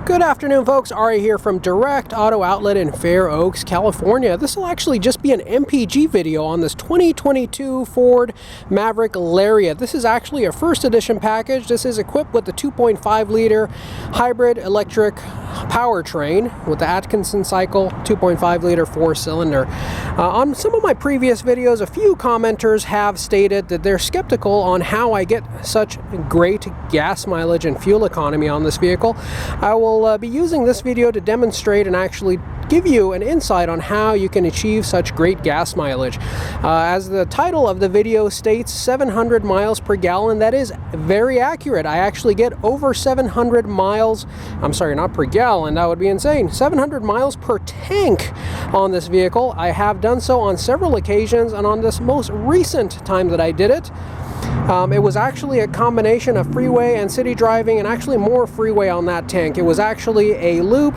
Good afternoon, folks. Ari here from Direct Auto Outlet in Fair Oaks, California. This will actually just be an MPG video on this 2022 Ford Maverick Lariat. This is actually a first edition package. This is equipped with the 2.5 liter hybrid electric powertrain with the Atkinson cycle 2.5 liter 4-cylinder. On some of my previous videos, a few commenters have stated that they're skeptical on how I get such great gas mileage and fuel economy on this vehicle. I will be using this video to demonstrate and actually give you an insight on how you can achieve such great gas mileage. As the title of the video states, 700 miles per gallon. That is very accurate. I actually get over 700 miles, I'm sorry, not per gallon, that would be insane, 700 miles per tank on this vehicle. I have done so on several occasions, and on this most recent time that I did it, it was actually a combination of freeway and city driving, and actually more freeway on that tank. It was actually a loop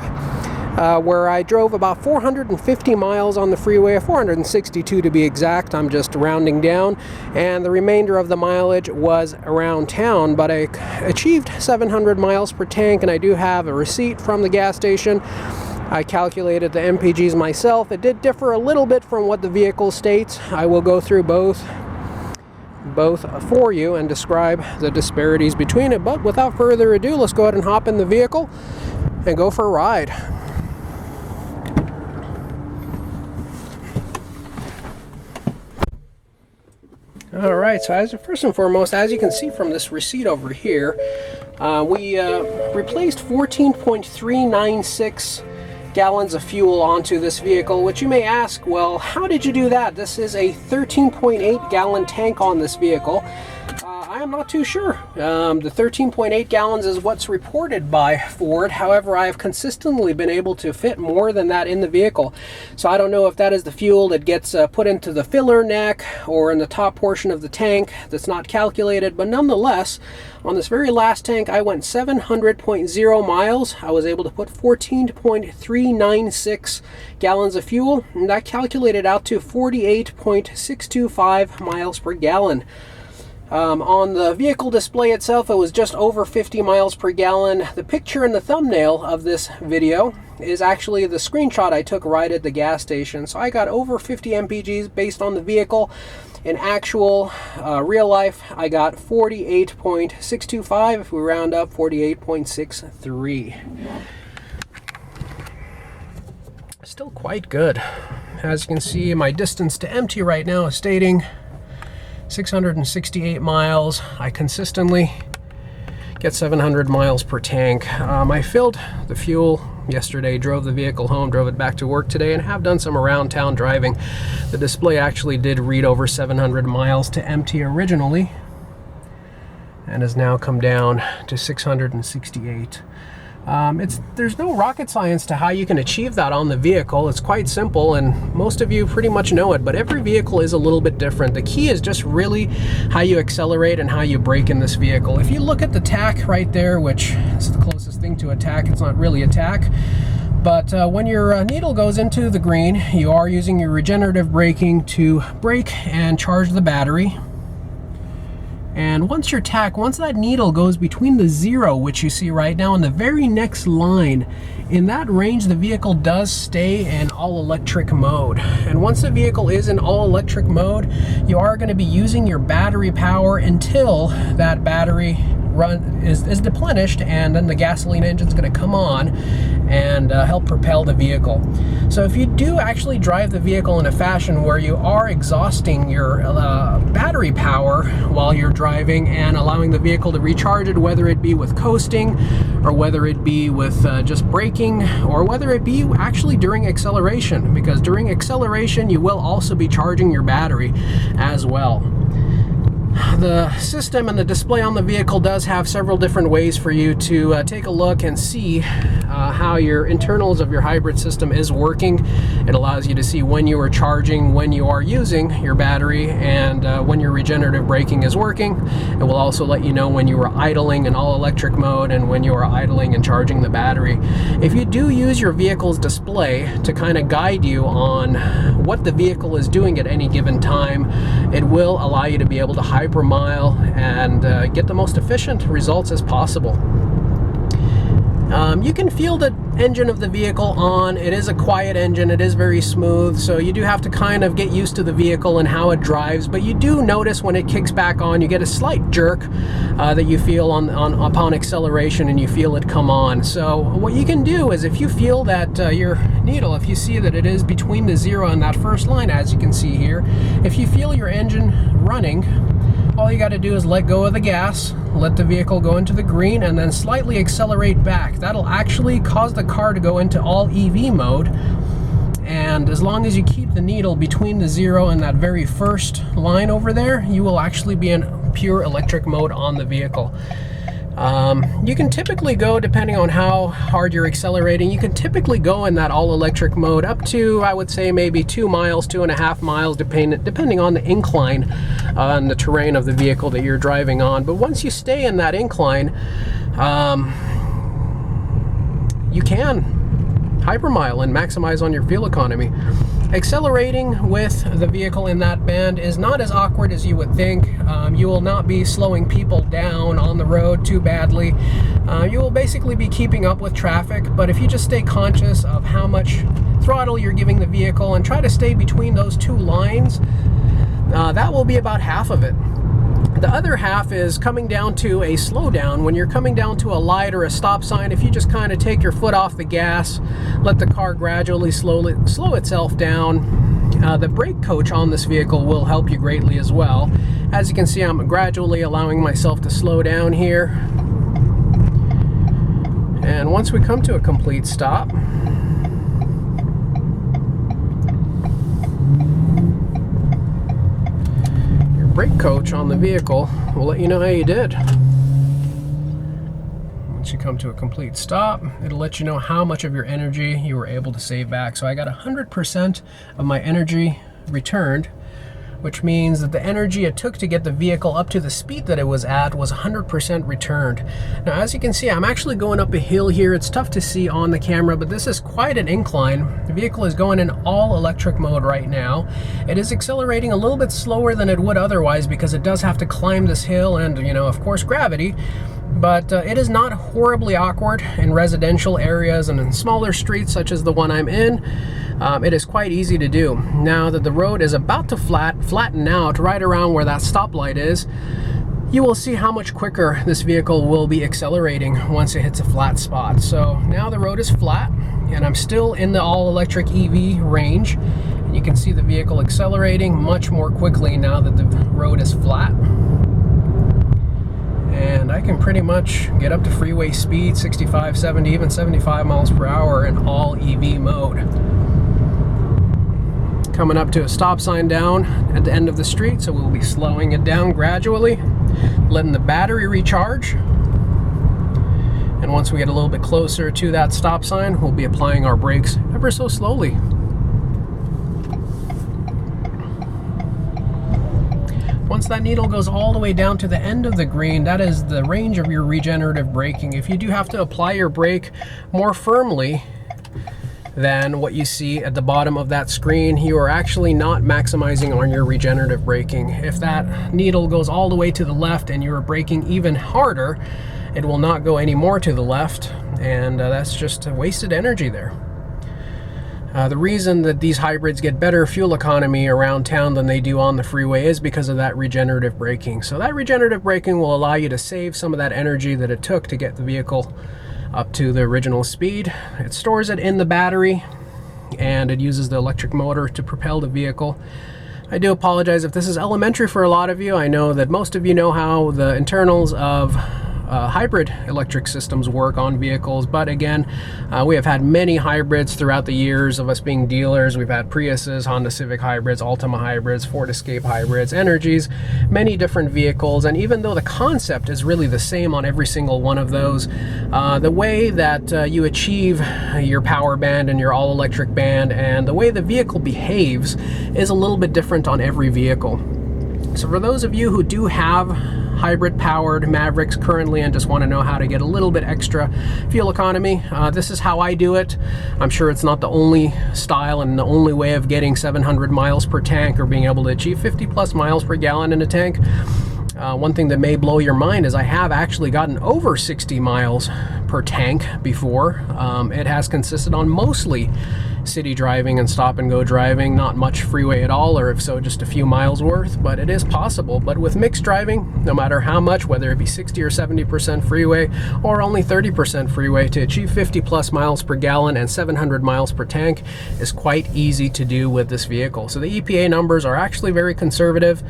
where I drove about 450 miles on the freeway, 462 to be exact. I'm just rounding down, and the remainder of the mileage was around town. But I achieved 700 miles per tank, and I do have a receipt from the gas station. I calculated the MPGs myself. It did differ a little bit from what the vehicle states. I will go through both for you and describe the disparities between it. But without further ado, let's go ahead and hop in the vehicle and go for a ride. Alright, so first and foremost, as you can see from this receipt over here, we replaced 14.396 gallons of fuel onto this vehicle, which you may ask, well, how did you do that? This is a 13.8 gallon tank on this vehicle. I am not too sure. The 13.8 gallons is what's reported by Ford. However, I have consistently been able to fit more than that in the vehicle. So I don't know if that is the fuel that gets put into the filler neck or in the top portion of the tank that's not calculated. But nonetheless, on this very last tank, I went 700.0 miles. I was able to put 14.396 gallons of fuel, and that calculated out to 48.625 miles per gallon. On the vehicle display itself, it was just over 50 miles per gallon. The picture in the thumbnail of this video is actually the screenshot I took right at the gas station. So I got over 50 MPGs based on the vehicle. In actual real life, I got 48.625. If we round up, 48.63. Still quite good. As you can see, my distance to empty right now is stating 668 miles. I consistently get 700 miles per tank. I filled the fuel yesterday, drove the vehicle home, drove it back to work today, and have done some around town driving. The display actually did read over 700 miles to empty originally, and has now come down to 668. There's no rocket science to how you can achieve that on the vehicle. It's quite simple, and most of you pretty much know it, but every vehicle is a little bit different. The key is just really how you accelerate and how you brake in this vehicle. If you look at the tach right there, which is the closest thing to a tach, it's not really a tach, but when your needle goes into the green, you are using your regenerative braking to brake and charge the battery. And once that needle goes between the 0, which you see right now, in the very next line, in that range, the vehicle does stay in all-electric mode. And once the vehicle is in all-electric mode, you are going to be using your battery power until that battery is deplenished, and then the gasoline engine is going to come on and help propel the vehicle. So if you do actually drive the vehicle in a fashion where you are exhausting your battery power while you're driving and allowing the vehicle to recharge it, whether it be with coasting or whether it be with just braking, or whether it be actually during acceleration, because during acceleration you will also be charging your battery as well. The system and the display on the vehicle does have several different ways for you to take a look and see how your internals of your hybrid system is working. It allows you to see when you are charging, when you are using your battery, and when your regenerative braking is working. It will also let you know when you are idling in all-electric mode and when you are idling and charging the battery. If you do use your vehicle's display to kind of guide you on what the vehicle is doing at any given time, it will allow you to be able to hypermile and get the most efficient results as possible. You can feel the engine of the vehicle on. It is a quiet engine. It is very smooth, so you do have to kind of get used to the vehicle and how it drives, but you do notice when it kicks back on, you get a slight jerk that you feel upon acceleration, and you feel it come on. So what you can do is, if you feel that your needle, if you see that it is between the 0 and that first line, as you can see here, if you feel your engine running, all you got to do is let go of the gas, let the vehicle go into the green, and then slightly accelerate back. That'll actually cause the car to go into all EV mode. And as long as you keep the needle between the 0 and that very first line over there, you will actually be in pure electric mode on the vehicle. You can typically go, depending on how hard you're accelerating, you can typically go in that all-electric mode up to, I would say, maybe 2 miles, 2.5 miles, depending on the incline and the terrain of the vehicle that you're driving on. But once you stay in that incline, you can hypermile and maximize on your fuel economy. Accelerating with the vehicle in that band is not as awkward as you would think. You will not be slowing people down on the road too badly. You will basically be keeping up with traffic, but if you just stay conscious of how much throttle you're giving the vehicle and try to stay between those two lines, that will be about half of it. The other half is coming down to a slowdown. When you're coming down to a light or a stop sign, if you just kind of take your foot off the gas, let the car gradually slow itself down, the brake coach on this vehicle will help you greatly as well. As you can see, I'm gradually allowing myself to slow down here. And once we come to a complete stop, brake coach on the vehicle will let you know how you did. Once you come to a complete stop, it'll let you know how much of your energy you were able to save back. So I got 100% of my energy returned, which means that the energy it took to get the vehicle up to the speed that it was at was 100% returned. Now, as you can see, I'm actually going up a hill here. It's tough to see on the camera, but this is quite an incline. The vehicle is going in all electric mode right now. It is accelerating a little bit slower than it would otherwise because it does have to climb this hill and, you know, of course, gravity. But it is not horribly awkward in residential areas and in smaller streets such as the one I'm in. It is quite easy to do. Now that the road is about to flatten out right around where that stoplight is, you will see how much quicker this vehicle will be accelerating once it hits a flat spot. So now the road is flat and I'm still in the all-electric EV range. And you can see the vehicle accelerating much more quickly now that the road is flat. And I can pretty much get up to freeway speed, 65, 70, even 75 miles per hour in all EV mode. Coming up to a stop sign down at the end of the street, so we'll be slowing it down gradually, letting the battery recharge. And once we get a little bit closer to that stop sign, we'll be applying our brakes ever so slowly. Once that needle goes all the way down to the end of the green, that is the range of your regenerative braking. If you do have to apply your brake more firmly than what you see at the bottom of that screen, you are actually not maximizing on your regenerative braking. If that needle goes all the way to the left and you're braking even harder, it will not go any more to the left, and that's just wasted energy there. The reason that these hybrids get better fuel economy around town than they do on the freeway is because of that regenerative braking. So that regenerative braking will allow you to save some of that energy that it took to get the vehicle up to the original speed. It stores it in the battery and it uses the electric motor to propel the vehicle. I do apologize if this is elementary for a lot of you. I know that most of you know how the internals of hybrid electric systems work on vehicles, but again, we have had many hybrids throughout the years of us being dealers. We've had Priuses, Honda Civic hybrids, Altima hybrids, Ford Escape hybrids, Energies, many different vehicles, and even though the concept is really the same on every single one of those, the way that you achieve your power band and your all-electric band and the way the vehicle behaves is a little bit different on every vehicle. So for those of you who do have hybrid powered Mavericks currently and just want to know how to get a little bit extra fuel economy, this is how I do it. I'm sure it's not the only style and the only way of getting 700 miles per tank or being able to achieve 50+ miles per gallon in a tank. One thing that may blow your mind is I have actually gotten over 60 miles per tank before. It has consisted on mostly city driving and stop and go driving, not much freeway at all, or if so, just a few miles worth, but it is possible. But with mixed driving, no matter how much, whether it be 60 or 70% freeway or only 30% freeway, to achieve 50+ miles per gallon and 700 miles per tank is quite easy to do with this vehicle. So the EPA numbers are actually very conservative.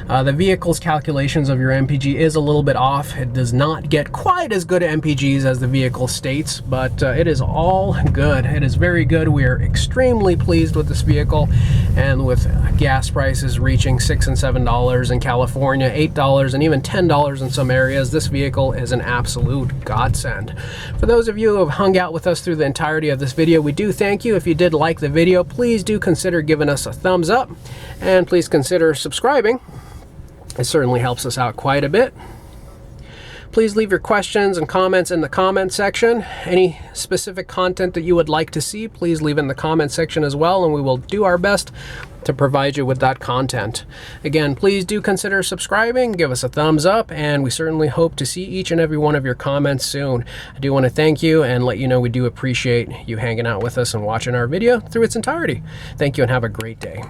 The vehicle's calculations of your MPG is a little bit off. It does not get quite as good MPGs as the vehicle states, but it is all good. It is very good. We are extremely pleased with this vehicle, and with gas prices reaching $6 and $7 in California, $8 and even $10 in some areas, this vehicle is an absolute godsend. For those of you who have hung out with us through the entirety of this video, we do thank you. If you did like the video, please do consider giving us a thumbs up, and please consider subscribing. It certainly helps us out quite a bit. Please leave your questions and comments in the comment section. Any specific content that you would like to see, please leave in the comment section as well, and we will do our best to provide you with that content. Again, please do consider subscribing, give us a thumbs up, and we certainly hope to see each and every one of your comments soon. I do want to thank you and let you know we do appreciate you hanging out with us and watching our video through its entirety. Thank you and have a great day.